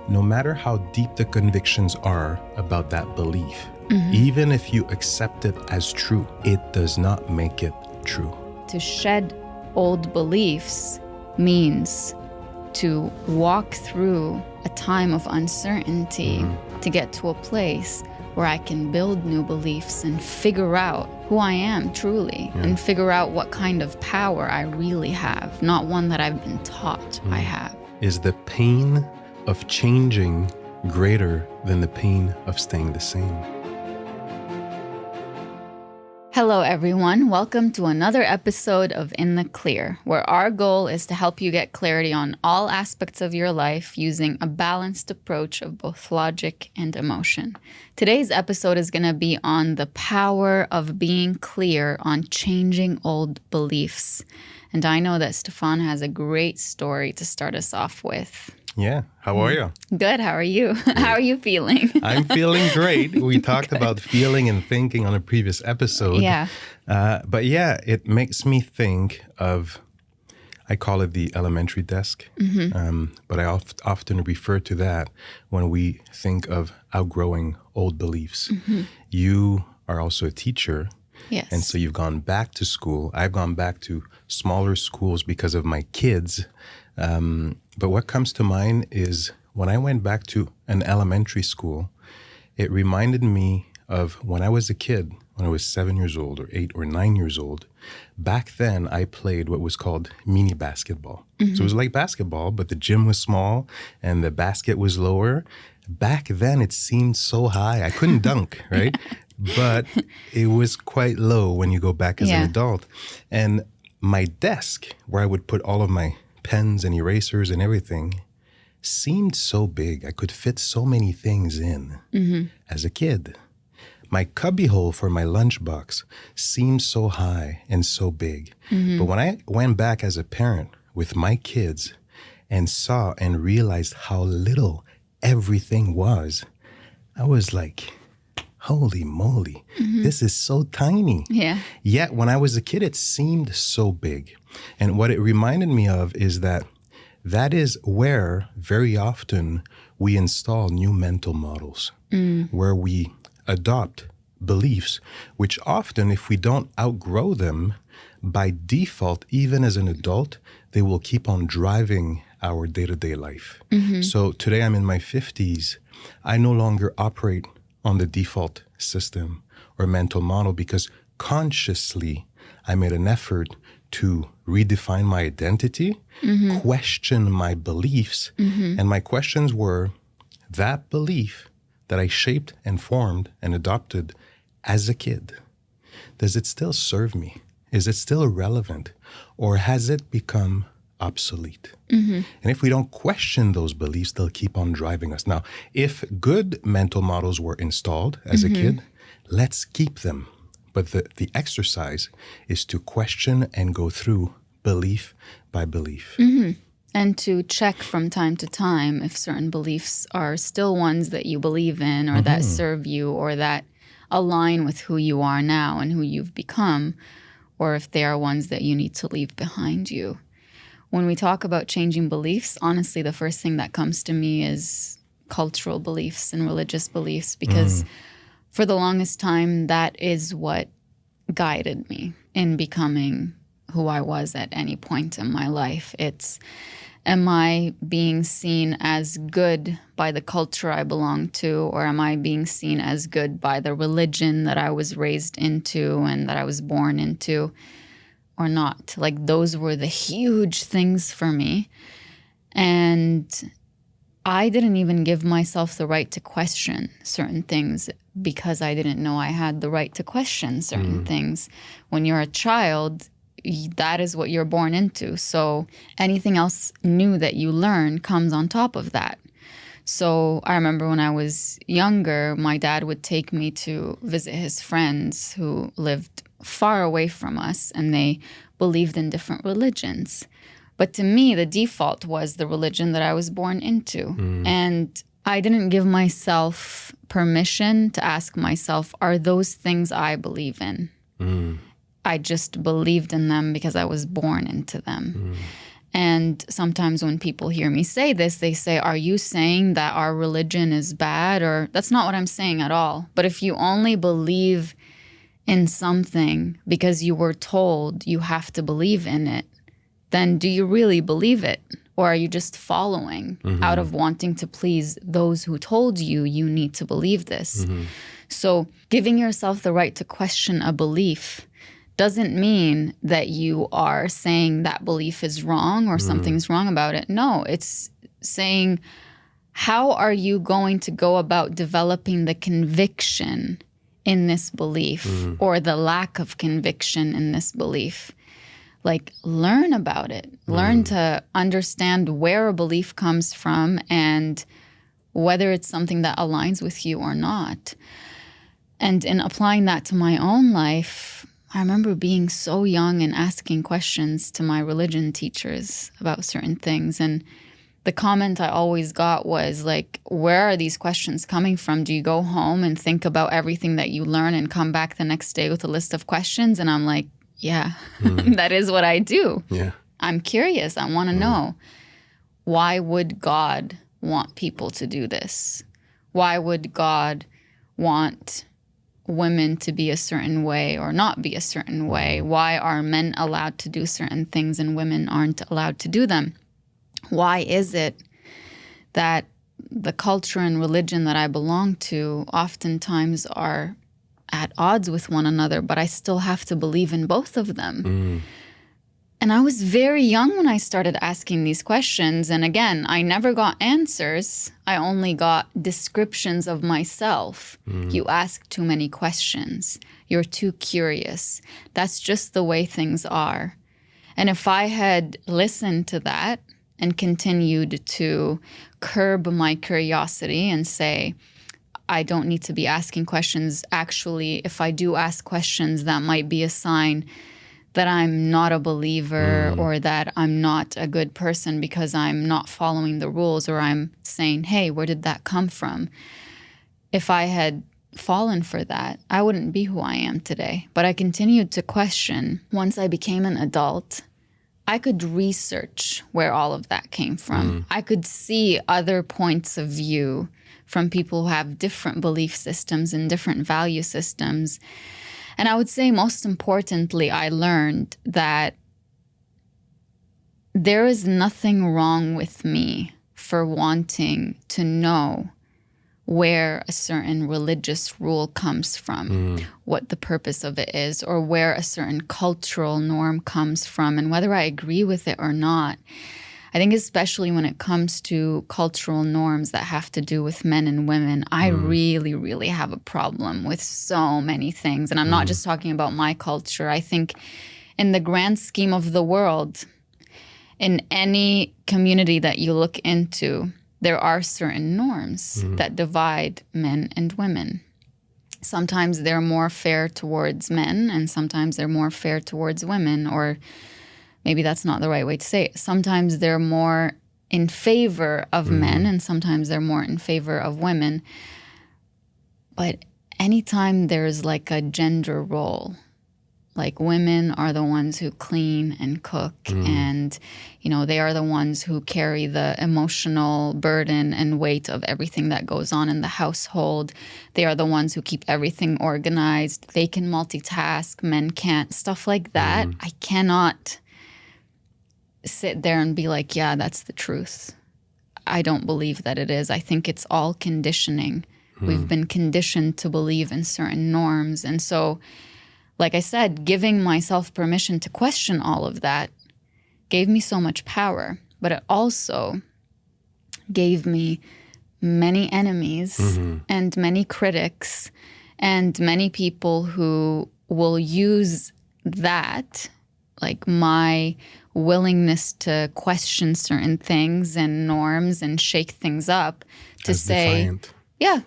no matter how deep the convictions are about that belief, even if you accept it as true, it does not make it true. To shed old beliefs means to walk through a time of uncertainty to get to a place where I can build new beliefs and figure out who I am truly and figure out what kind of power I really have, not one that I've been taught I have. Is the pain of changing greater than the pain of staying the same? Hello, everyone. Welcome to another episode of In the Clear, where our goal is to help you get clarity on all aspects of your life using a balanced approach of both logic and emotion. Today's episode is going to be on the power of being clear on changing old beliefs. And I know that Stefan has a great story to start us off with. Yeah. How are you? Good. How are you? How are you feeling? I'm feeling great. We talked about feeling and thinking on a previous episode. Yeah. But yeah, it makes me think of, I call it the elementary desk. But I often refer to that when we think of outgrowing old beliefs. You are also a teacher. Yes. And so you've gone back to school. I've gone back to smaller schools because of my kids. But what comes to mind is when I went back to an elementary school, it reminded me of when I was a kid, when I was 7 years old or 8 or 9 years old. Back then, I played what was called mini basketball. So it was like basketball, but the gym was small and the basket was lower. Back then, it seemed so high. I couldn't dunk, right? But it was quite low when you go back as an adult. And my desk, where I would put all of my pens and erasers and everything, seemed so big. I could fit so many things in as a kid. My cubbyhole for my lunchbox seemed so high and so big. But when I went back as a parent with my kids and saw and realized how little everything was, I was like, holy moly, this is so tiny. Yeah. Yet when I was a kid, it seemed so big. And what it reminded me of is that is where very often we install new mental models, where we adopt beliefs, which often, if we don't outgrow them, by default, even as an adult, they will keep on driving our day-to-day life. So today I'm in my 50s. I no longer operate on the default system or mental model because consciously I made an effort to redefine my identity, question my beliefs. And my questions were, that belief that I shaped and formed and adopted as a kid, does it still serve me? Is it still relevant? Or has it become obsolete? And if we don't question those beliefs, they'll keep on driving us. Now, if good mental models were installed as a kid, let's keep them. But the exercise is to question and go through belief by belief. And to check from time to time if certain beliefs are still ones that you believe in or that serve you or that align with who you are now and who you've become, or if they are ones that you need to leave behind you. When we talk about changing beliefs, honestly, the first thing that comes to me is cultural beliefs and religious beliefs, because for the longest time, that is what guided me in becoming who I was at any point in my life. It's, am I being seen as good by the culture I belong to, or am I being seen as good by the religion that I was raised into and that I was born into, or not? Like, those were the huge things for me. And I didn't even give myself the right to question certain things because I didn't know I had the right to question certain things. When you're a child, that is what you're born into. So anything else new that you learn comes on top of that. So I remember when I was younger, my dad would take me to visit his friends who lived far away from us, and they believed in different religions. But to me, the default was the religion that I was born into. And I didn't give myself permission to ask myself, are those things I believe in? I just believed in them because I was born into them. And sometimes when people hear me say this, they say, are you saying that our religion is bad? Or that's not what I'm saying at all. But if you only believe in something because you were told you have to believe in it, then do you really believe it? Or are you just following out of wanting to please those who told you you need to believe this? So giving yourself the right to question a belief doesn't mean that you are saying that belief is wrong or something's wrong about it. No, it's saying, how are you going to go about developing the conviction in this belief or the lack of conviction in this belief? Like, learn about it. Learn to understand where a belief comes from and whether it's something that aligns with you or not. And in applying that to my own life, I remember being so young and asking questions to my religion teachers about certain things. And the comment I always got was like, where are these questions coming from? Do you go home and think about everything that you learn and come back the next day with a list of questions? And I'm like, yeah, that is what I do. Yeah. I'm curious. I want to know, why would God want people to do this? Why would God want women to be a certain way or not be a certain way? Why are men allowed to do certain things and women aren't allowed to do them? Why is it that the culture and religion that I belong to oftentimes are at odds with one another, but I still have to believe in both of them? And I was very young when I started asking these questions. And again, I never got answers. I only got descriptions of myself. You ask too many questions. You're too curious. That's just the way things are. And if I had listened to that and continued to curb my curiosity and say, I don't need to be asking questions. Actually, if I do ask questions, that might be a sign that I'm not a believer or that I'm not a good person because I'm not following the rules, or I'm saying, hey, where did that come from? If I had fallen for that, I wouldn't be who I am today. But I continued to question. Once I became an adult, I could research where all of that came from. I could see other points of view from people who have different belief systems and different value systems. And I would say most importantly, I learned that there is nothing wrong with me for wanting to know where a certain religious rule comes from, what the purpose of it is, or where a certain cultural norm comes from, and whether I agree with it or not. I think especially when it comes to cultural norms that have to do with men and women, I really, really have a problem with so many things. And I'm not just talking about my culture. I think in the grand scheme of the world, in any community that you look into, there are certain norms that divide men and women. Sometimes they're more fair towards men and sometimes they're more fair towards women, or maybe that's not the right way to say it. Sometimes they're more in favor of men and sometimes they're more in favor of women. But anytime there's like a gender role, like women are the ones who clean and cook and, you know, they are the ones who carry the emotional burden and weight of everything that goes on in the household. They are the ones who keep everything organized. They can multitask, men can't. Stuff like that. I cannot sit there and be like, yeah, that's the truth. I don't believe that it is. I think it's all conditioning. We've been conditioned to believe in certain norms. And so, like I said, giving myself permission to question all of that gave me so much power, but it also gave me many enemies and many critics and many people who will use that, like my willingness to question certain things and norms and shake things up, to As say, defiant. yeah,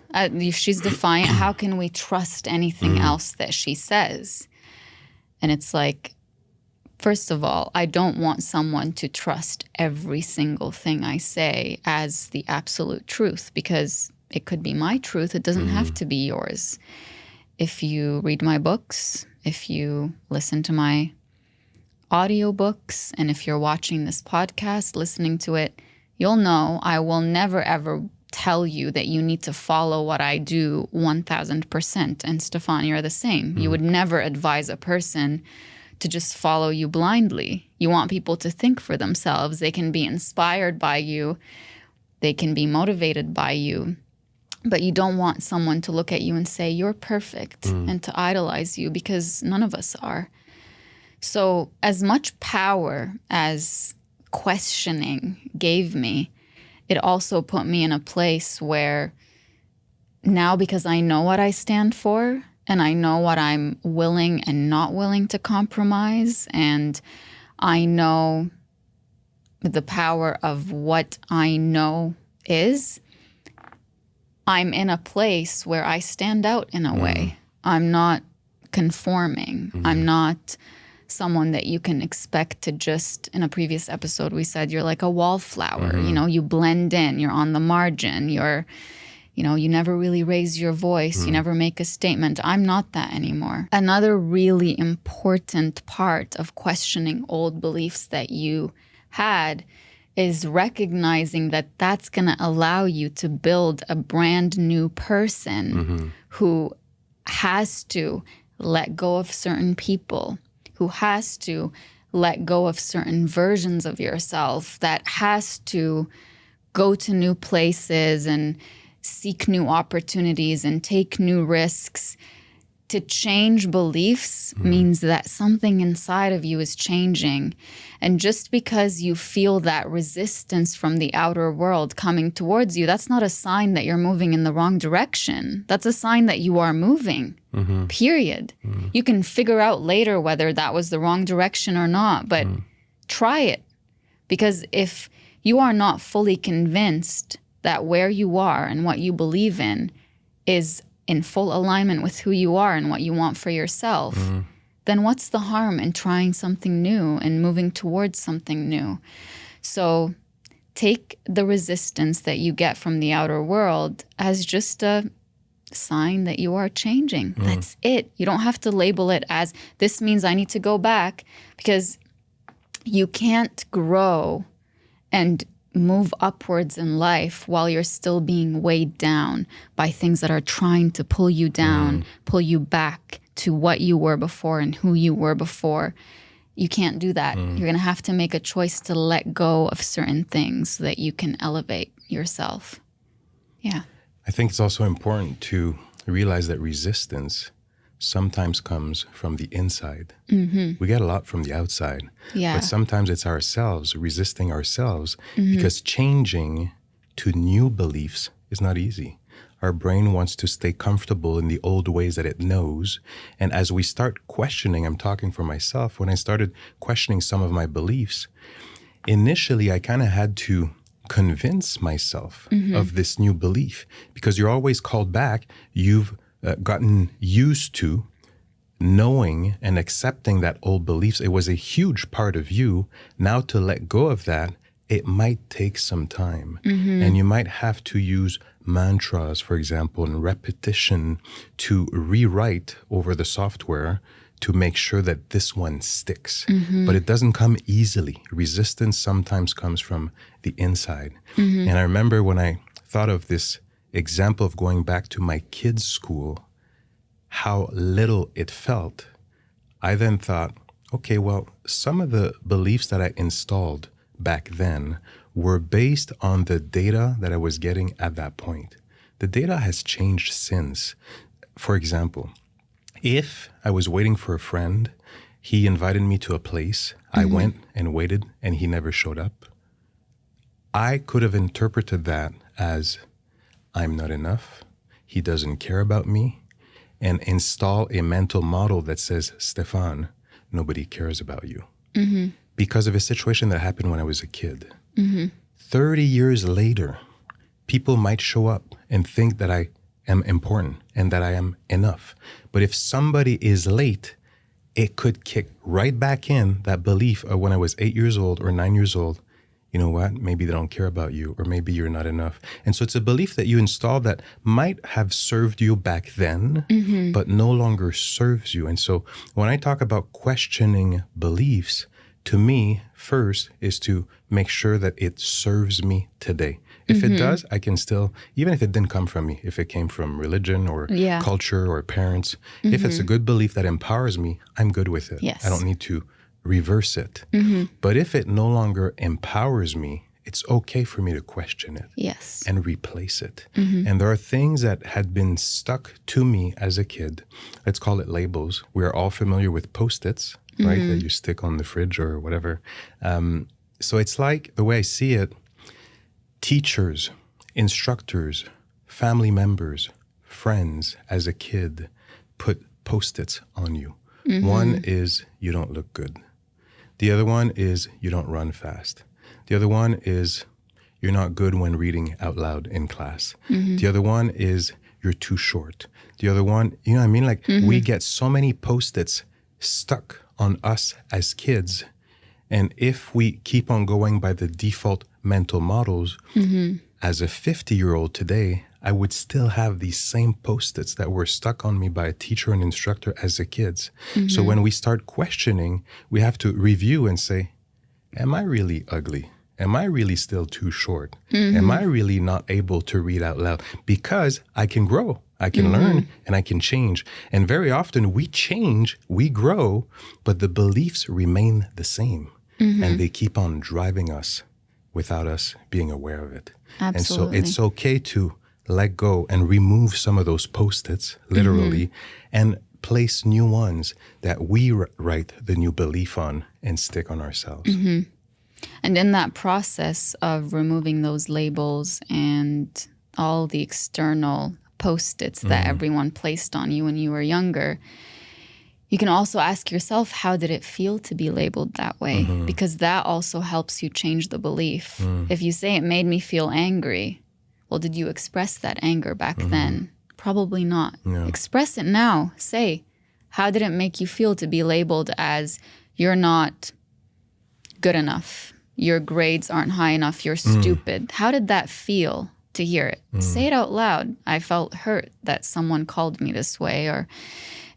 she's defiant. How can we trust anything else that she says? And it's like, first of all, I don't want someone to trust every single thing I say as the absolute truth, because it could be my truth. It doesn't have to be yours. If you read my books, if you listen to my audiobooks, and if you're watching this podcast, listening to it, you'll know I will never, ever tell you that you need to follow what I do 1,000%. And Stefan, you're the same. You would never advise a person to just follow you blindly. You want people to think for themselves. They can be inspired by you. They can be motivated by you. But you don't want someone to look at you and say, you're perfect, and to idolize you, because none of us are. So as much power as questioning gave me, it also put me in a place where now, because I know what I stand for and I know what I'm willing and not willing to compromise, and I know the power of what I know is, I'm in a place where I stand out in a way. I'm not conforming. I'm not someone that you can expect to just, in a previous episode, we said you're like a wallflower. You know, you blend in, you're on the margin, you never really raise your voice, you never make a statement. I'm not that anymore. Another really important part of questioning old beliefs that you had is recognizing that that's going to allow you to build a brand new person who has to let go of certain people, who has to let go of certain versions of yourself, that has to go to new places and seek new opportunities and take new risks. To change beliefs means that something inside of you is changing. And just because you feel that resistance from the outer world coming towards you, that's not a sign that you're moving in the wrong direction. That's a sign that you are moving, period. You can figure out later whether that was the wrong direction or not, but try it. Because if you are not fully convinced that where you are and what you believe in is in full alignment with who you are and what you want for yourself, then what's the harm in trying something new and moving towards something new? So take the resistance that you get from the outer world as just a sign that you are changing. That's it. You don't have to label it as, this means I need to go back, because you can't grow and move upwards in life while you're still being weighed down by things that are trying to pull you down, pull you back to what you were before and who you were before. You can't do that. You're going to have to make a choice to let go of certain things so that you can elevate yourself. Yeah. I think it's also important to realize that resistance sometimes comes from the inside. We get a lot from the outside. But sometimes it's ourselves resisting ourselves, because changing to new beliefs is not easy. Our brain wants to stay comfortable in the old ways that it knows. And as we start questioning, I'm talking for myself, when I started questioning some of my beliefs, initially I kind of had to convince myself of this new belief, because you're always called back. You've gotten used to knowing and accepting that old beliefs. It was a huge part of you. Now to let go of that, it might take some time. And you might have to use mantras, for example, and repetition to rewrite over the software to make sure that this one sticks. But it doesn't come easily. Resistance sometimes comes from the inside. And I remember when I thought of this example of going back to my kids' school, how little it felt, I then thought, okay, well, some of the beliefs that I installed back then were based on the data that I was getting at that point. The data has changed since. For example, if I was waiting for a friend, he invited me to a place, I went and waited, and he never showed up, I could have interpreted that as, I'm not enough, he doesn't care about me, and install a mental model that says, Stefan, nobody cares about you. Because of a situation that happened when I was a kid. 30 years later, people might show up and think that I am important and that I am enough. But if somebody is late, it could kick right back in that belief of when I was 8 years old or 9 years old. You know what? Maybe they don't care about you, or maybe you're not enough. And so it's a belief that you install that might have served you back then, but no longer serves you. And so when I talk about questioning beliefs, to me, first is to make sure that it serves me today. If it does, I can still, even if it didn't come from me, if it came from religion or culture or parents, if it's a good belief that empowers me, I'm good with it. Yes. I don't need to reverse it. But if it no longer empowers me, it's okay for me to question it and replace it. And there are things that had been stuck to me as a kid. Let's call it labels. We are all familiar with Post-its, right, that you stick on the fridge or whatever. So it's like, the way I see it, teachers, instructors, family members, friends as a kid put Post-its on you. One is you don't look good. The other one is you don't run fast. The other one is you're not good when reading out loud in class. The other one is you're too short. The other one, you know what I mean? Like we get so many Post-its stuck on us as kids. And if we keep on going by the default mental models, as a 50-year-old today, I would still have these same Post-its that were stuck on me by a teacher and instructor as a kid. So when we start questioning, we have to review and say, am I really ugly? Am I really still too short? Am I really not able to read out loud? Because I can grow, I can learn, and I can change. And very often we change, we grow, but the beliefs remain the same. And they keep on driving us without us being aware of it. Absolutely. And so it's okay to let go and remove some of those Post-its, literally, and place new ones that we write the new belief on and stick on ourselves. And in that process of removing those labels and all the external Post-its that everyone placed on you when you were younger, you can also ask yourself, how did it feel to be labeled that way? Because that also helps you change the belief. If you say it made me feel angry, well, did you express that anger back then? Probably not. Express it now. Say, how did it make you feel to be labeled as you're not good enough, your grades aren't high enough, you're stupid? How did that feel to hear it? Say it out loud. I felt hurt that someone called me this way, or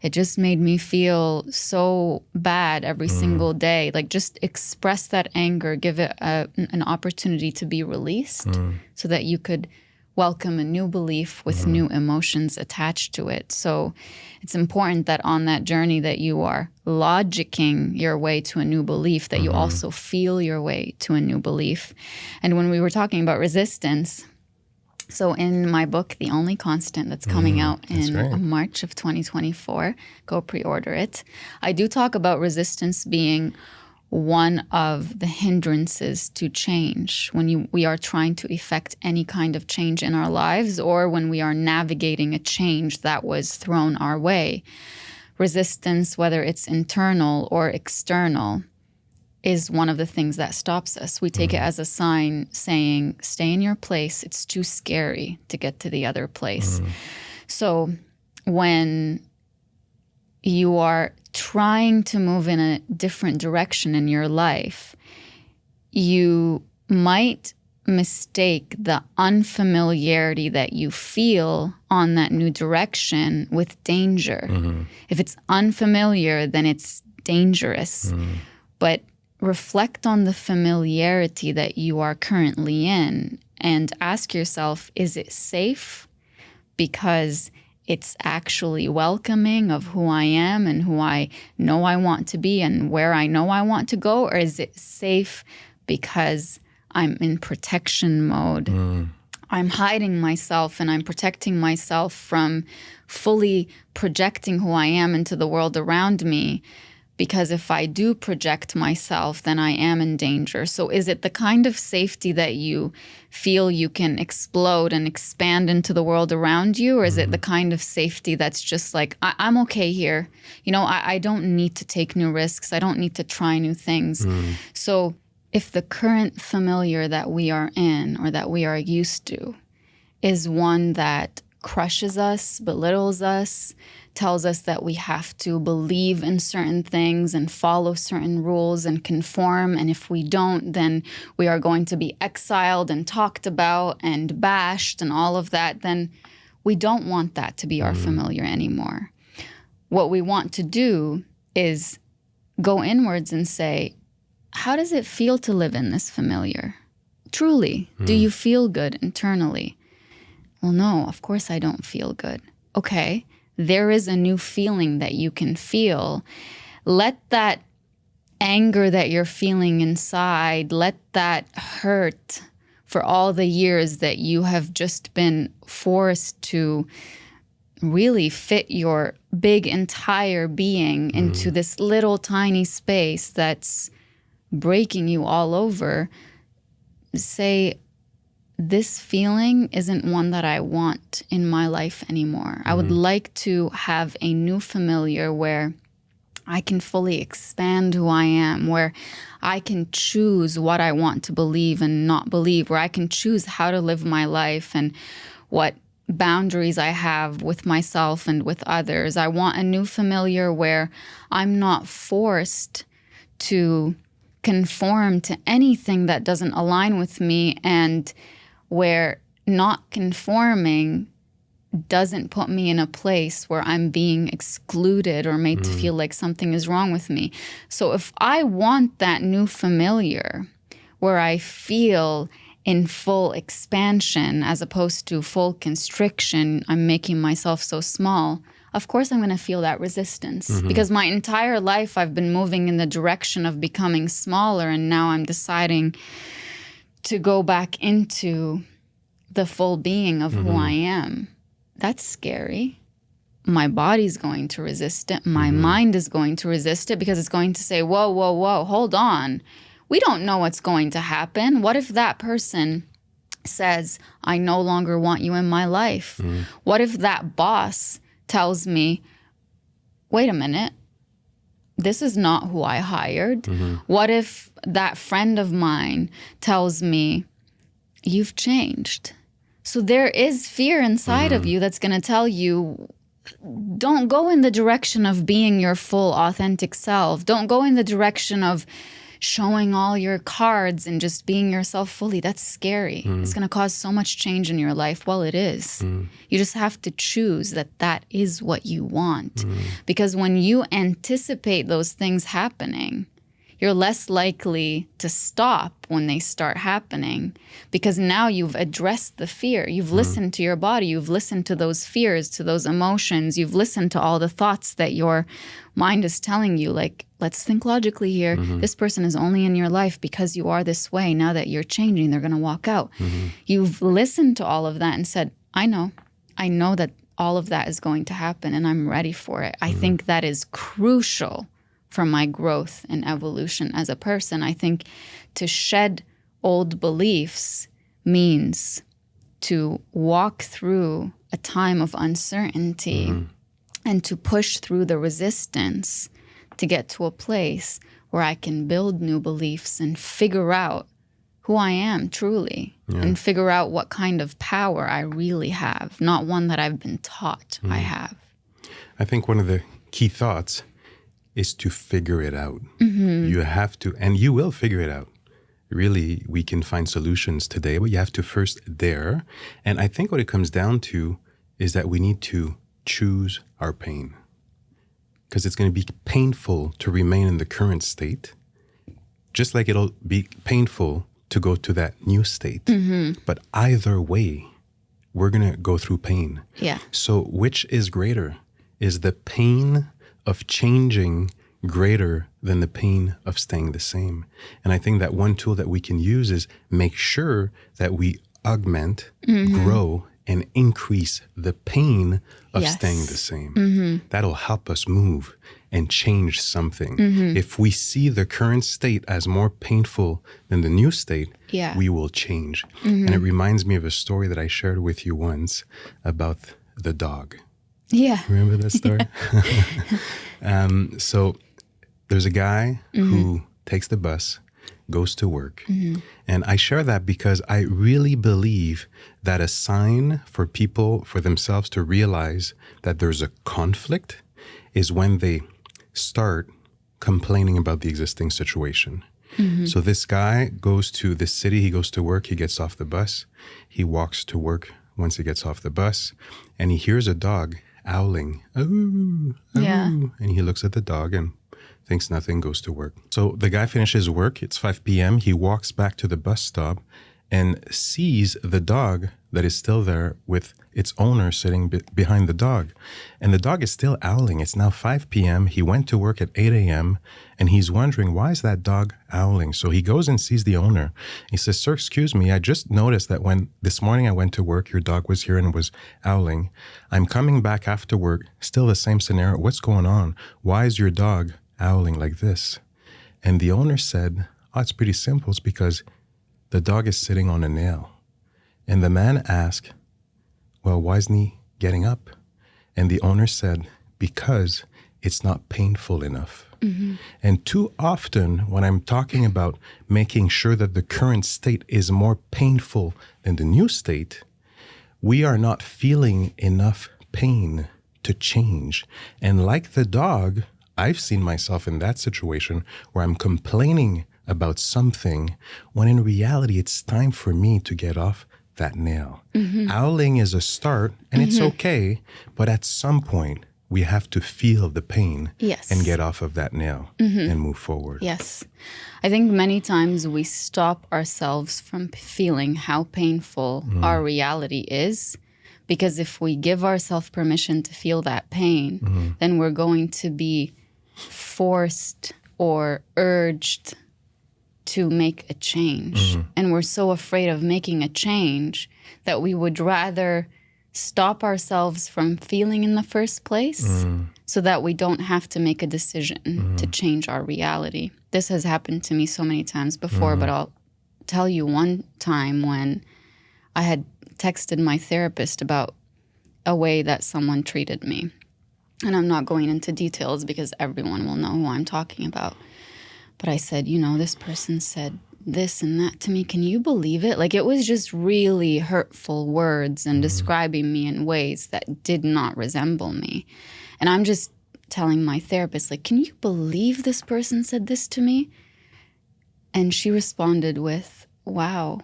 it just made me feel so bad every single day. Like, just express that anger, give it an opportunity to be released so that you could welcome a new belief with new emotions attached to it. So it's important that on that journey that you are logicking your way to a new belief, that you also feel your way to a new belief. And when we were talking about resistance, so in my book, The Only Constant, that's coming out in March of 2024, go pre-order it, I do talk about resistance being one of the hindrances to change when we are trying to effect any kind of change in our lives, or when we are navigating a change that was thrown our way. Resistance, whether it's internal or external, is one of the things that stops us. We take it as a sign saying, stay in your place. It's too scary to get to the other place. So when you are trying to move in a different direction in your life, you might mistake the unfamiliarity that you feel on that new direction with danger. If it's unfamiliar, then it's dangerous. But reflect on the familiarity that you are currently in and ask yourself, is it safe because it's actually welcoming of who I am and who I know I want to be and where I know I want to go? Or is it safe because I'm in protection mode? I'm hiding myself and I'm protecting myself from fully projecting who I am into the world around me, because if I do project myself, then I am in danger. So is it the kind of safety that you feel you can explode and expand into the world around you? Or is it the kind of safety that's just like, I'm okay here. You know, I don't need to take new risks. I don't need to try new things. So if the current familiar that we are in or that we are used to is one that crushes us, belittles us, tells us that we have to believe in certain things and follow certain rules and conform, and if we don't, then we are going to be exiled and talked about and bashed and all of that, then we don't want that to be our familiar anymore. What we want to do is go inwards and say, how does it feel to live in this familiar? Truly, do you feel good internally? Well, no, of course I don't feel good. Okay, there is a new feeling that you can feel. Let that anger that you're feeling inside, let that hurt for all the years that you have just been forced to really fit your big entire being into this little tiny space that's breaking you all over. Say, this feeling isn't one that I want in my life anymore. I would like to have a new familiar where I can fully expand who I am, where I can choose what I want to believe and not believe, where I can choose how to live my life and what boundaries I have with myself and with others. I want a new familiar where I'm not forced to conform to anything that doesn't align with me, and where not conforming doesn't put me in a place where I'm being excluded or made to feel like something is wrong with me. So if I want that new familiar where I feel in full expansion as opposed to full constriction, I'm making myself so small, of course I'm going to feel that resistance, because my entire life I've been moving in the direction of becoming smaller, and now I'm deciding to go back into the full being of who I am. That's scary. My body's going to resist it. My mind is going to resist it, because it's going to say, whoa, whoa, whoa, hold on. We don't know what's going to happen. What if that person says, I no longer want you in my life? What if that boss tells me, wait a minute, this is not who I hired? What if that friend of mine tells me, you've changed? So there is fear inside of you that's going to tell you, don't go in the direction of being your full authentic self. Don't go in the direction of showing all your cards and just being yourself fully. That's scary. It's going to cause so much change in your life. Well, it is. You just have to choose that that is what you want. Because when you anticipate those things happening, you're less likely to stop when they start happening, because now you've addressed the fear. You've listened to your body. You've listened to those fears, to those emotions. You've listened to all the thoughts that your mind is telling you, like, let's think logically here. This person is only in your life because you are this way. Now that you're changing, they're going to walk out. You've listened to all of that and said, I know that all of that is going to happen, and I'm ready for it. I think that is crucial for my growth and evolution as a person. I think to shed old beliefs means to walk through a time of uncertainty and to push through the resistance to get to a place where I can build new beliefs and figure out who I am truly, and figure out what kind of power I really have, not one that I've been taught I have. I think one of the key thoughts is to figure it out. You have to, and you will figure it out. Really, we can find solutions today, but you have to first dare. And I think what it comes down to is that we need to choose our pain. Because it's going to be painful to remain in the current state, just like it'll be painful to go to that new state. But either way, we're going to go through pain. Yeah. So which is greater? Is the pain of changing greater than the pain of staying the same? And I think that one tool that we can use is make sure that we augment, grow, and increase the pain of staying the same. That'll help us move and change something. If we see the current state as more painful than the new state, we will change. And it reminds me of a story that I shared with you once about the dog. Yeah. Remember that story? So there's a guy who takes the bus, goes to work. And I share that because I really believe that a sign for people, for themselves to realize that there's a conflict is when they start complaining about the existing situation. So this guy goes to this city, he goes to work, he gets off the bus, he walks to work once he gets off the bus, and he hears a dog owling, "Ooh, ooh," and he looks at the dog and thinks nothing, goes to work. So the guy finishes work. It's 5 p.m. He walks back to the bus stop and sees the dog that is still there with its owner sitting behind the dog. And the dog is still owling. It's now 5 p.m. He went to work at 8 a.m. and he's wondering, why is that dog owling? So he goes and sees the owner. He says, sir, excuse me, I just noticed that when this morning I went to work, your dog was here and was owling. I'm coming back after work, still the same scenario. What's going on? Why is your dog owling like this? And the owner said, oh, it's pretty simple. It's because the dog is sitting on a nail. And the man asked, well, why isn't he getting up? And the owner said, because it's not painful enough. Mm-hmm. And too often when I'm talking about making sure that the current state is more painful than the new state, we are not feeling enough pain to change. And like the dog, I've seen myself in that situation where I'm complaining about something when in reality it's time for me to get off that nail. Mm-hmm. Owling is a start and it's okay, but at some point we have to feel the pain and get off of that nail and move forward. Yes. I think many times we stop ourselves from feeling how painful our reality is, because if we give ourselves permission to feel that pain, then we're going to be forced or urged to make a change. And we're so afraid of making a change that we would rather stop ourselves from feeling in the first place so that we don't have to make a decision to change our reality. This has happened to me so many times before, but I'll tell you one time when I had texted my therapist about a way that someone treated me. And I'm not going into details because everyone will know who I'm talking about. But I said, you know, this person said this and that to me. Can you believe it? Like, it was just really hurtful words and describing me in ways that did not resemble me. And I'm just telling my therapist, like, can you believe this person said this to me? And she responded with, wow,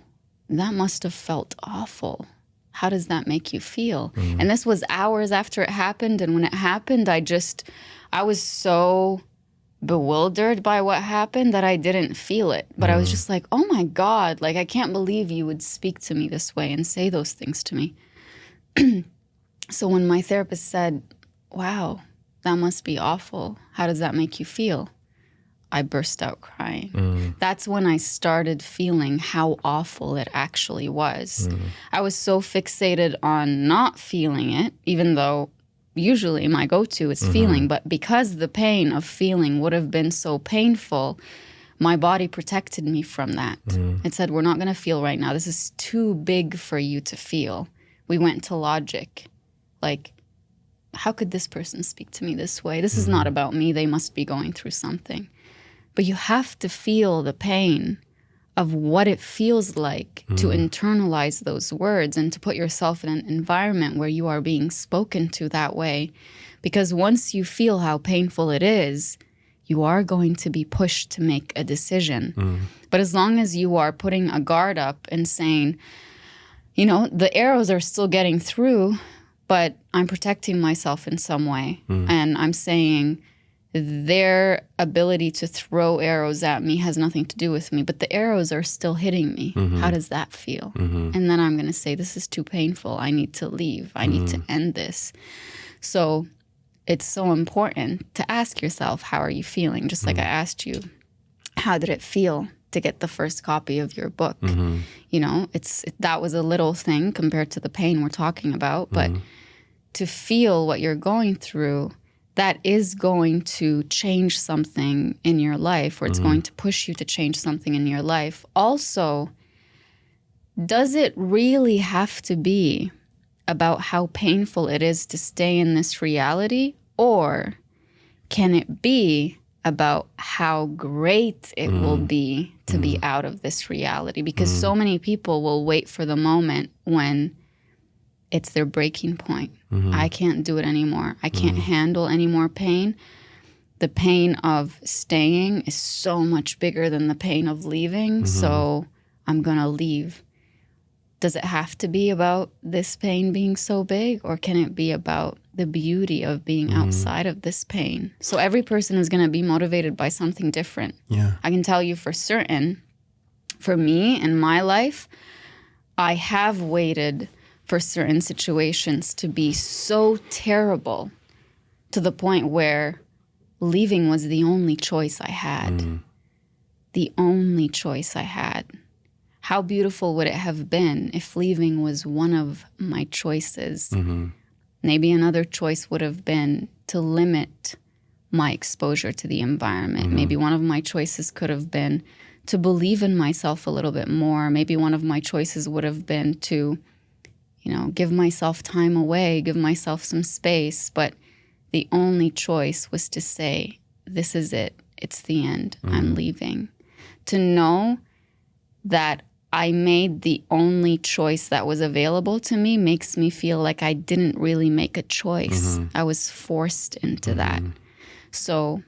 that must have felt awful. How does that make you feel? And this was hours after it happened. And when it happened, I was so bewildered by what happened that I didn't feel it. But I was just like, oh my God, like, I can't believe you would speak to me this way and say those things to me. So when my therapist said, wow, that must be awful, how does that make you feel? I burst out crying. That's when I started feeling how awful it actually was. I was so fixated on not feeling it, even though usually my go-to is feeling, but because the pain of feeling would have been so painful, my body protected me from that. It said, we're not going to feel right now. This is too big for you to feel. We went to logic. Like, how could this person speak to me this way? This is not about me. They must be going through something. But you have to feel the pain of what it feels like to internalize those words and to put yourself in an environment where you are being spoken to that way. Because once you feel how painful it is, you are going to be pushed to make a decision. But as long as you are putting a guard up and saying, you know, the arrows are still getting through, but I'm protecting myself in some way. And I'm saying, their ability to throw arrows at me has nothing to do with me, but the arrows are still hitting me. How does that feel? And then I'm going to say, this is too painful. I need to leave. I need to end this. So it's so important to ask yourself, how are you feeling? Just like I asked you, how did it feel to get the first copy of your book? You know, that was a little thing compared to the pain we're talking about, but to feel what you're going through, that is going to change something in your life, or it's going to push you to change something in your life. Also, does it really have to be about how painful it is to stay in this reality? Or can it be about how great it will be to be out of this reality? Because so many people will wait for the moment when it's their breaking point. I can't do it anymore. I can't handle any more pain. The pain of staying is so much bigger than the pain of leaving, so I'm going to leave. Does it have to be about this pain being so big, or can it be about the beauty of being outside of this pain? So every person is going to be motivated by something different. Yeah. I can tell you for certain, for me in my life, I have waited for certain situations to be so terrible to the point where leaving was the only choice I had. The only choice I had. How beautiful would it have been if leaving was one of my choices? Maybe another choice would have been to limit my exposure to the environment. Maybe one of my choices could have been to believe in myself a little bit more. Maybe one of my choices would have been to, give myself time away, give myself some space. But the only choice was to say, this is it. It's the end. I'm leaving. To know that I made the only choice that was available to me makes me feel like I didn't really make a choice. I was forced into that. So.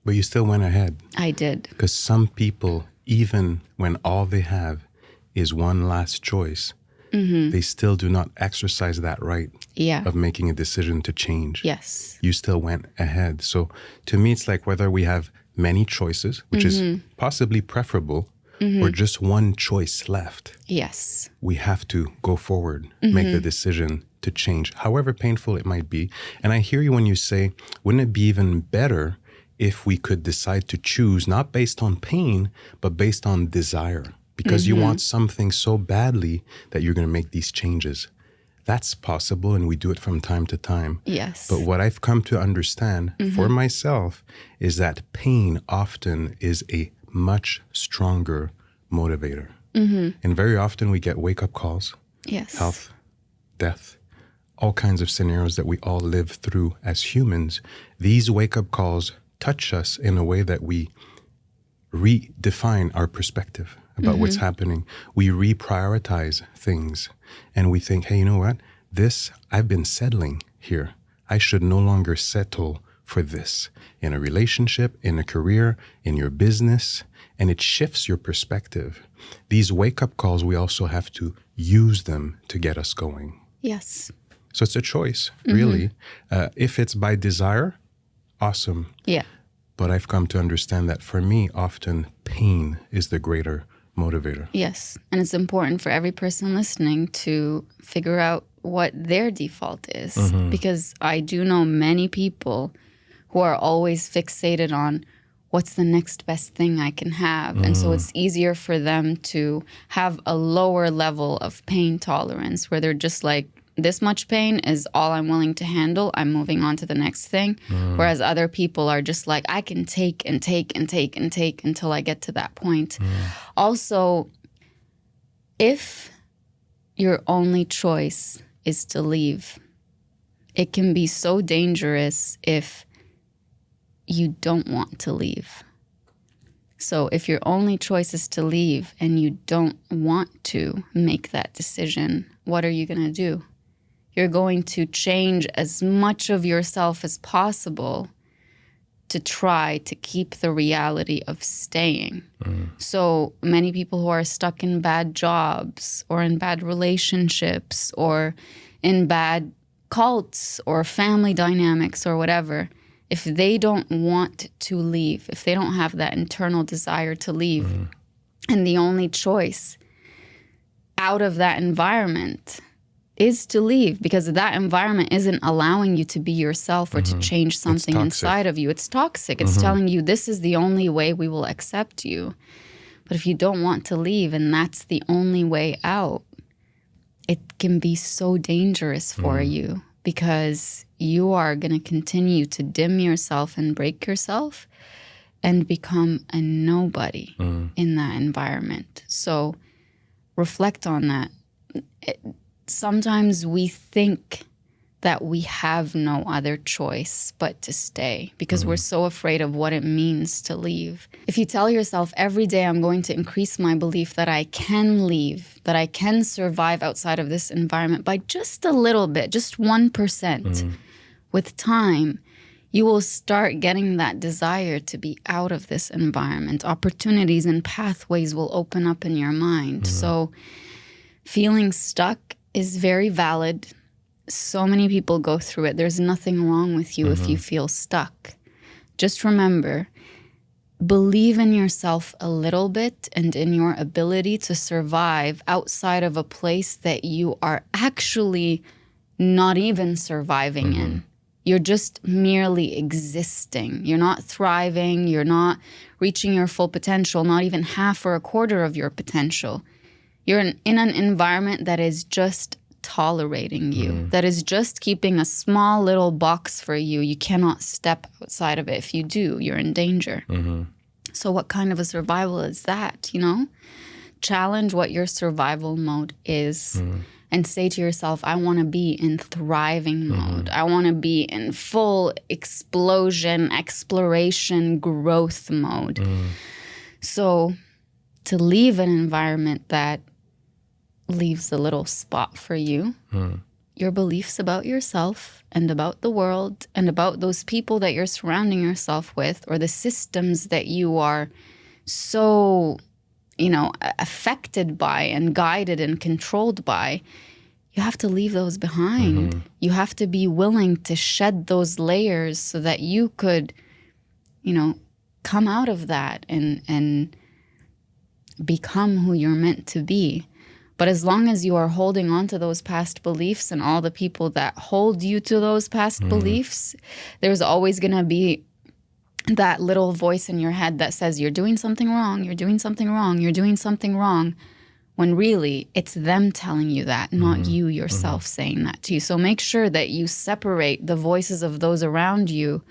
But you still went ahead. I did. Because some people, even when all they have is one last choice, they still do not exercise that right of making a decision to change. Yes. You still went ahead. So to me, it's like whether we have many choices, which is possibly preferable, or just one choice left. Yes. We have to go forward, make the decision to change, however painful it might be. And I hear you when you say, wouldn't it be even better if we could decide to choose not based on pain, but based on desire? Because you want something so badly that you're going to make these changes. That's possible, and we do it from time to time. Yes. But what I've come to understand for myself is that pain often is a much stronger motivator. And very often we get wake-up calls, health, death, all kinds of scenarios that we all live through as humans. These wake-up calls touch us in a way that we redefine our perspective about what's happening. We reprioritize things, and we think, hey, you know what? I've been settling here. I should no longer settle for this in a relationship, in a career, in your business, and it shifts your perspective. These wake-up calls, we also have to use them to get us going. Yes. So it's a choice, really. If it's by desire, awesome. Yeah. But I've come to understand that for me, often pain is the greater motivator. Yes. And it's important for every person listening to figure out what their default is. Because I do know many people who are always fixated on what's the next best thing I can have. And so it's easier for them to have a lower level of pain tolerance where they're just like, this much pain is all I'm willing to handle. I'm moving on to the next thing. Whereas other people are just like, I can take and take and take and take until I get to that point. Also, if your only choice is to leave, it can be so dangerous if you don't want to leave. So if your only choice is to leave and you don't want to make that decision, what are you going to do? You're going to change as much of yourself as possible to try to keep the reality of staying. So many people who are stuck in bad jobs or in bad relationships or in bad cults or family dynamics or whatever, if they don't want to leave, if they don't have that internal desire to leave, and the only choice out of that environment is to leave because that environment isn't allowing you to be yourself or to change something inside of you. It's toxic. It's telling you this is the only way we will accept you. But if you don't want to leave and that's the only way out, it can be so dangerous for you because you are going to continue to dim yourself and break yourself and become a nobody in that environment. So reflect on that. Sometimes we think that we have no other choice but to stay because we're so afraid of what it means to leave. If you tell yourself every day, I'm going to increase my belief that I can leave, that I can survive outside of this environment by just a little bit, just 1%, with time, you will start getting that desire to be out of this environment. Opportunities and pathways will open up in your mind. So Feeling stuck is very valid. So many people go through it. There's nothing wrong with you if you feel stuck. Just remember, believe in yourself a little bit and in your ability to survive outside of a place that you are actually not even surviving in. You're just merely existing. You're not thriving. You're not reaching your full potential, not even half or a quarter of your potential. You're in an environment that is just tolerating you, that is just keeping a small little box for you. You cannot step outside of it. If you do, you're in danger. So what kind of a survival is that, you know? Challenge what your survival mode is and say to yourself, I want to be in thriving mode. I want to be in full explosion, exploration, growth mode. So to leave an environment that leaves a little spot for you, your beliefs about yourself and about the world and about those people that you're surrounding yourself with, or the systems that you are so, you know, affected by and guided and controlled by, you have to leave those behind. You have to be willing to shed those layers so that you could, you know, come out of that and become who you're meant to be. But as long as you are holding on to those past beliefs and all the people that hold you to those past beliefs, there's always going to be that little voice in your head that says, you're doing something wrong, you're doing something wrong, you're doing something wrong. When really, it's them telling you that, not you yourself saying that to you. So make sure that you separate the voices of those around you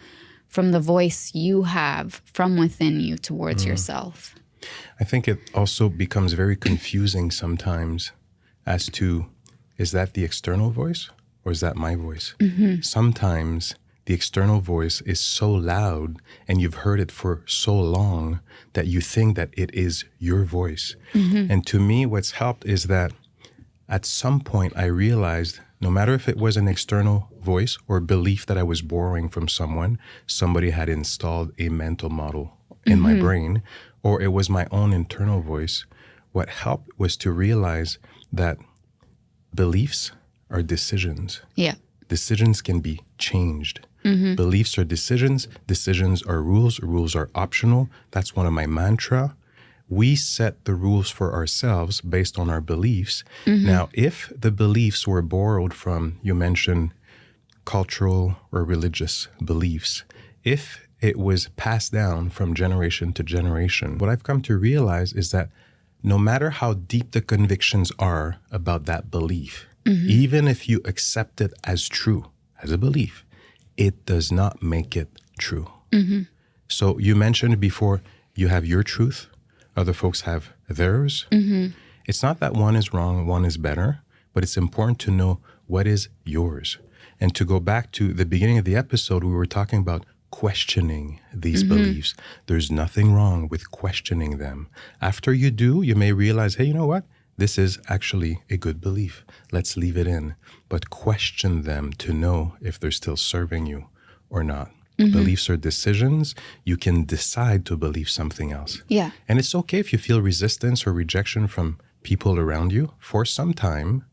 from the voice you have from within you towards yourself. I think it also becomes very confusing sometimes as to, is that the external voice or is that my voice? Sometimes the external voice is so loud and you've heard it for so long that you think that it is your voice. And to me, what's helped is that at some point I realized, no matter if it was an external voice or belief that I was borrowing from someone, somebody had installed a mental model in my brain, or it was my own internal voice, what helped was to realize that beliefs are decisions. Yeah. Decisions can be changed. Beliefs are decisions. Decisions are rules. Rules are optional. That's one of my mantra. We set the rules for ourselves based on our beliefs. Now, if the beliefs were borrowed from, you mentioned, cultural or religious beliefs, if it was passed down from generation to generation, what I've come to realize is that no matter how deep the convictions are about that belief, even if you accept it as true, as a belief, it does not make it true. So you mentioned before, you have your truth, other folks have theirs. It's not that one is wrong, one is better, but it's important to know what is yours. And to go back to the beginning of the episode, we were talking about questioning these beliefs. There's nothing wrong with questioning them. After you do, you may realize, hey, you know what? This is actually a good belief. Let's leave it in. But question them to know if they're still serving you or not. Beliefs are decisions. You can decide to believe something else. Yeah. And it's okay if you feel resistance or rejection from people around you for some time.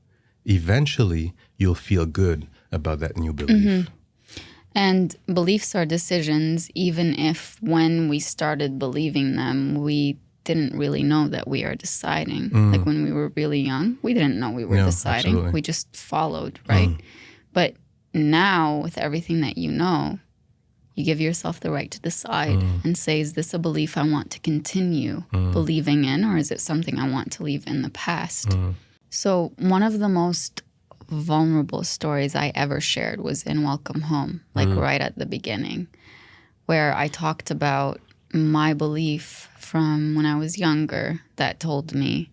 Eventually, you'll feel good about that new belief. And beliefs are decisions, even if when we started believing them, we didn't really know that we are deciding. Like when we were really young, we didn't know we were deciding. Absolutely. We just followed, right? But now, with everything that you know, you give yourself the right to decide and say, is this a belief I want to continue believing in, or is it something I want to leave in the past? So one of the most vulnerable stories I ever shared was in Welcome Home, like right at the beginning, where I talked about my belief from when I was younger that told me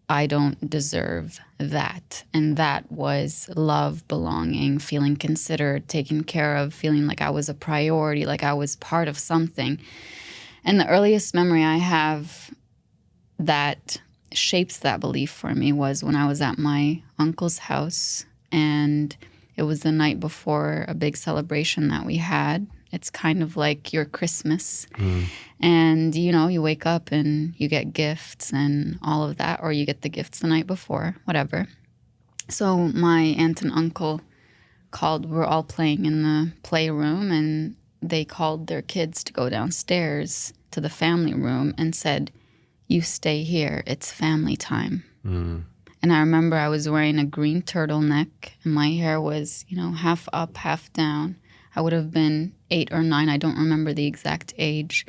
I don't deserve that. And that was love, belonging, feeling considered, taken care of, feeling like I was a priority, like I was part of something. And the earliest memory I have that shapes that belief for me was when I was at my uncle's house, and it was the night before a big celebration that we had. It's kind of like your Christmas. And, you wake up and you get gifts and all of that, or you get the gifts the night before, whatever. So my aunt and uncle called. We're all playing in the playroom, and they called their kids to go downstairs to the family room and said, "You stay here. It's family time." And I remember I was wearing a green turtleneck, and my hair was, half up, half down. I would have been 8 or 9. I don't remember the exact age.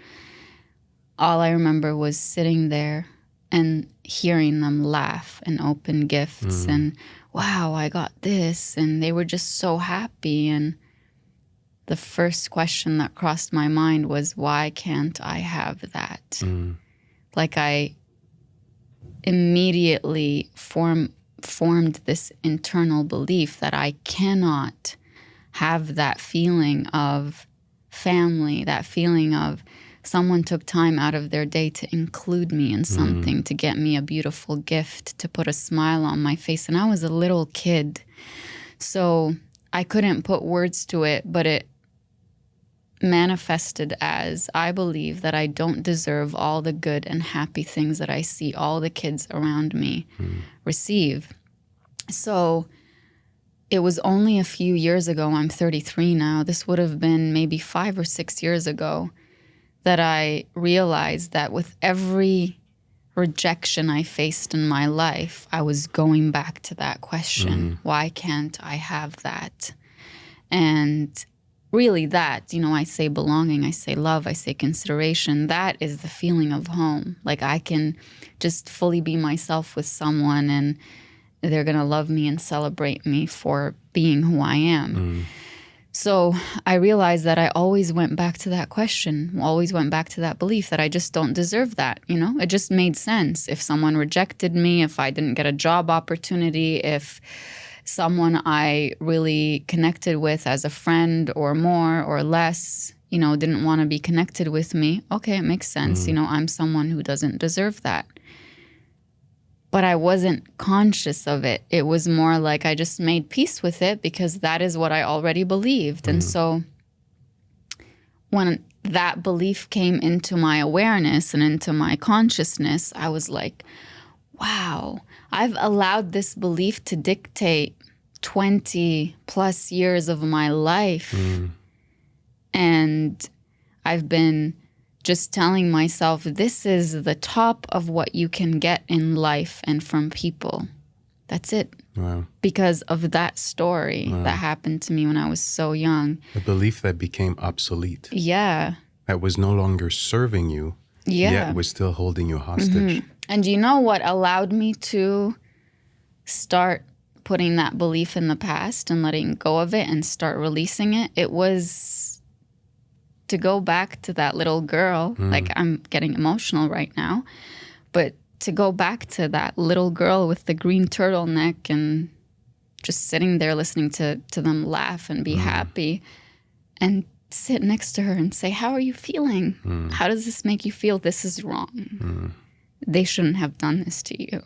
All I remember was sitting there and hearing them laugh and open gifts and, wow, I got this. And they were just so happy. And the first question that crossed my mind was, why can't I have that? Like I immediately formed this internal belief that I cannot have that feeling of family, that feeling of someone took time out of their day to include me in something, to get me a beautiful gift, to put a smile on my face. And I was a little kid, so I couldn't put words to it, but it manifested as, I believe that I don't deserve all the good and happy things that I see all the kids around me receive. So it was only a few years ago, I'm 33 now, this would have been maybe 5 or 6 years ago, that I realized that with every rejection I faced in my life, I was going back to that question. Why can't I have that? And really that, I say belonging, I say love, I say consideration, that is the feeling of home. Like I can just fully be myself with someone and they're going to love me and celebrate me for being who I am. So I realized that I always went back to that question, always went back to that belief that I just don't deserve that, It just made sense. If someone rejected me, if I didn't get a job opportunity, if someone I really connected with as a friend or more or less, didn't want to be connected with me, okay, it makes sense. I'm someone who doesn't deserve that. But I wasn't conscious of it. It was more like I just made peace with it because that is what I already believed. And so when that belief came into my awareness and into my consciousness, I was like, wow, I've allowed this belief to dictate 20 plus years of my life. And I've been just telling myself, this is the top of what you can get in life and from people. That's it. Wow. Because of that story that happened to me when I was so young. A belief that became obsolete. Yeah. That was no longer serving you, yet was still holding you hostage. And you know what allowed me to start putting that belief in the past and letting go of it and start releasing it? It was to go back to that little girl. Like, I'm getting emotional right now, but to go back to that little girl with the green turtleneck and just sitting there listening to them laugh and be happy and sit next to her and say, how are you feeling? How does this make you feel? This is wrong. They shouldn't have done this to you.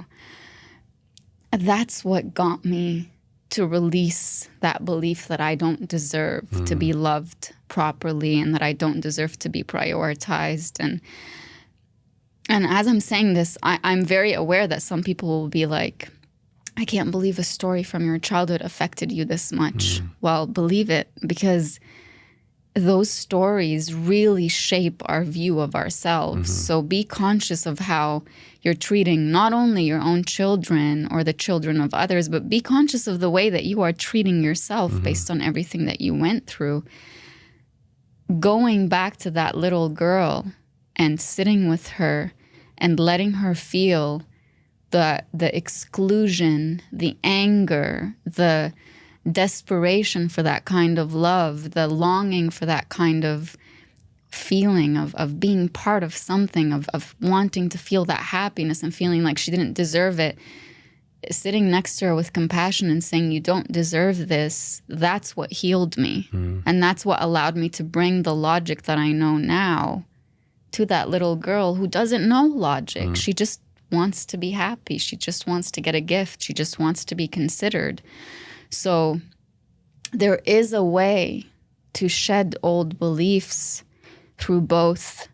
That's what got me to release that belief that I don't deserve to be loved properly and that I don't deserve to be prioritized. And as I'm saying this, I'm very aware that some people will be like, I can't believe a story from your childhood affected you this much. Well, believe it, because those stories really shape our view of ourselves. So be conscious of how you're treating not only your own children or the children of others, but be conscious of the way that you are treating yourself based on everything that you went through. Going back to that little girl and sitting with her and letting her feel the exclusion, the anger, the desperation for that kind of love, the longing for that kind of feeling of being part of something, of wanting to feel that happiness and feeling like she didn't deserve it, sitting next to her with compassion and saying, you don't deserve this, that's what healed me. And that's what allowed me to bring the logic that I know now to that little girl who doesn't know logic. She just wants to be happy. She just wants to get a gift. She just wants to be considered. So there is a way to shed old beliefs through both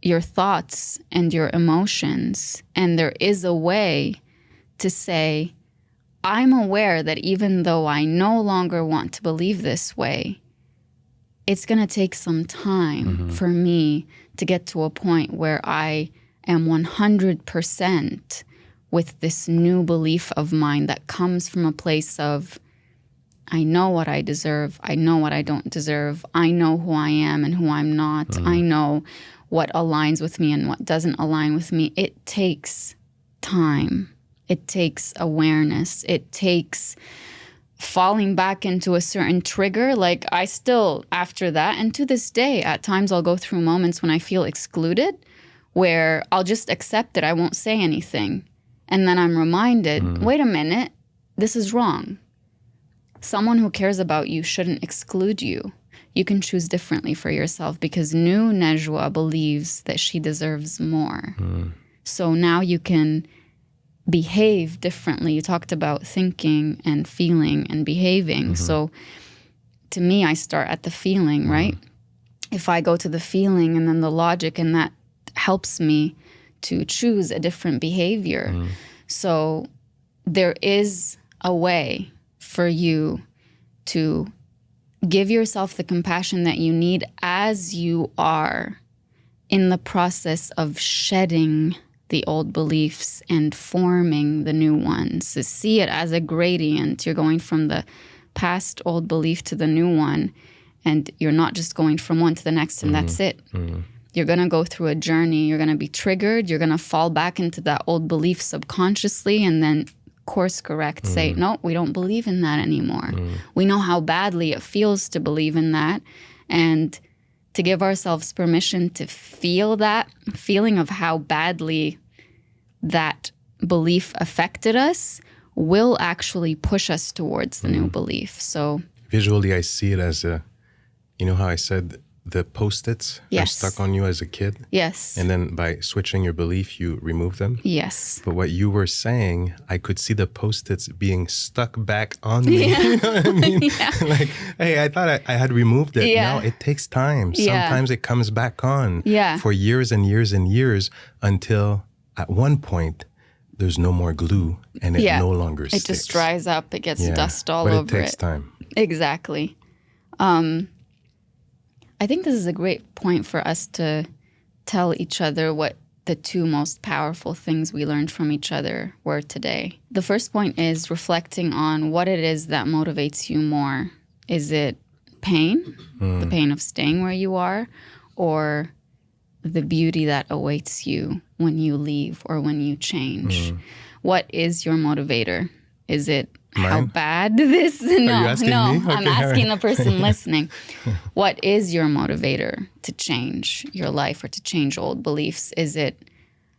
your thoughts and your emotions. And there is a way to say, I'm aware that even though I no longer want to believe this way, it's going to take some time for me to get to a point where I am 100% with this new belief of mine that comes from a place of, I know what I deserve. I know what I don't deserve. I know who I am and who I'm not. I know what aligns with me and what doesn't align with me. It takes time. It takes awareness. It takes falling back into a certain trigger. Like I still, after that, and to this day, at times I'll go through moments when I feel excluded, where I'll just accept it. I won't say anything. And then I'm reminded, wait a minute, this is wrong. Someone who cares about you shouldn't exclude you. You can choose differently for yourself because new Najwa believes that she deserves more. So now you can behave differently. You talked about thinking and feeling and behaving. So to me, I start at the feeling, right? If I go to the feeling and then the logic, and that helps me to choose a different behavior. So there is a way for you to give yourself the compassion that you need as you are in the process of shedding the old beliefs and forming the new ones. So see it as a gradient. You're going from the past old belief to the new one, and you're not just going from one to the next and that's it. You're going to go through a journey. You're going to be triggered. You're going to fall back into that old belief subconsciously and then course correct, say, no, we don't believe in that anymore. We know how badly it feels to believe in that, and to give ourselves permission to feel that feeling of how badly that belief affected us will actually push us towards the new belief. So visually, I see it as you know how I said the Post-its are stuck on you as a kid? Yes. And then by switching your belief, you remove them? Yes. But what you were saying, I could see the Post-its being stuck back on me. You know what I mean? Like, hey, I thought I had removed it. No, it takes time. Sometimes it comes back on for years and years and years until at one point, there's no more glue and it no longer sticks. It just dries up. It gets dust all over it. But it takes time. Exactly. I think this is a great point for us to tell each other what the two most powerful things we learned from each other were today. The first point is reflecting on what it is that motivates you more. Is it pain, the pain of staying where you are, or the beauty that awaits you when you leave or when you change? What is your motivator? Is it how bad this? No, Are you asking me? Okay, I'm asking the person listening. What is your motivator to change your life or to change old beliefs? Is it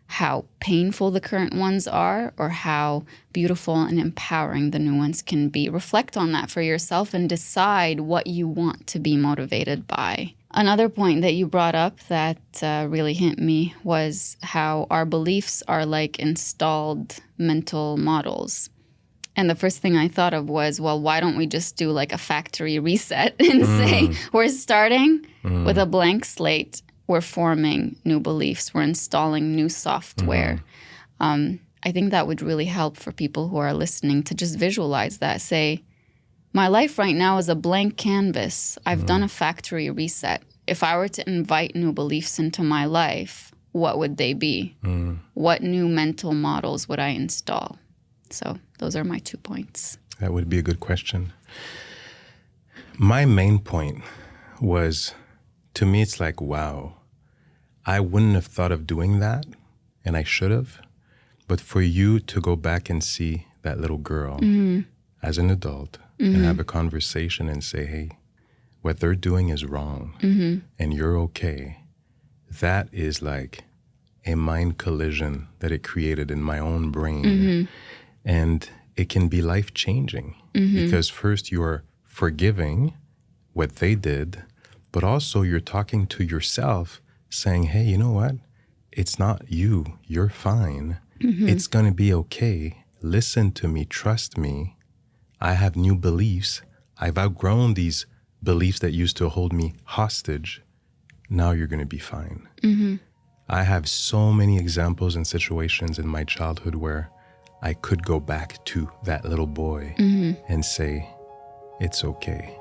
how painful the current ones are, or how beautiful and empowering the new ones can be? Reflect on that for yourself and decide what you want to be motivated by. Another point that you brought up that really hit me was how our beliefs are like installed mental models. And the first thing I thought of was, well, why don't we just do like a factory reset and say, we're starting with a blank slate. We're forming new beliefs. We're installing new software. I think that would really help for people who are listening to just visualize that. Say, my life right now is a blank canvas. I've done a factory reset. If I were to invite new beliefs into my life, what would they be? What new mental models would I install? So those are my 2 points. That would be a good question. My main point was, to me, it's like, wow, I wouldn't have thought of doing that, and I should have. But for you to go back and see that little girl as an adult and have a conversation and say, hey, what they're doing is wrong and you're okay, that is like a mind collision that it created in my own brain. And it can be life-changing because first you are forgiving what they did, but also you're talking to yourself saying, hey, you know what? It's not you. You're fine. It's going to be okay. Listen to me. Trust me. I have new beliefs. I've outgrown these beliefs that used to hold me hostage, now you're going to be fine. I have so many examples and situations in my childhood where I could go back to that little boy and say, it's okay.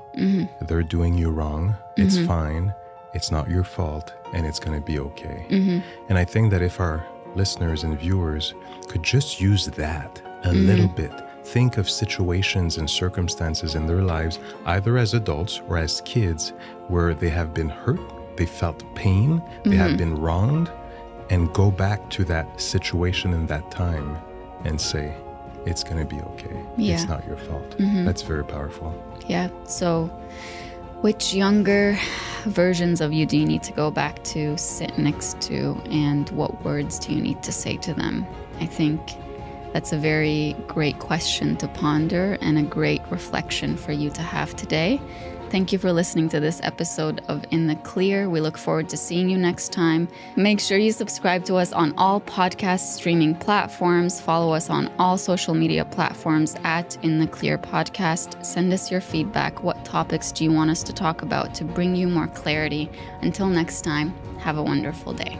They're doing you wrong. It's fine. It's not your fault. And it's going to be okay. And I think that if our listeners and viewers could just use that a little bit, think of situations and circumstances in their lives, either as adults or as kids, where they have been hurt, they felt pain, they have been wronged, and go back to that situation in that time and say, it's going to be okay. Yeah. It's not your fault. That's very powerful. Yeah. So which younger versions of you do you need to go back to, sit next to, and what words do you need to say to them? I think that's a very great question to ponder and a great reflection for you to have today. Thank you for listening to this episode of In the Clear. We look forward to seeing you next time. Make sure you subscribe to us on all podcast streaming platforms. Follow us on all social media platforms at In the Clear Podcast. Send us your feedback. What topics do you want us to talk about to bring you more clarity? Until next time, have a wonderful day.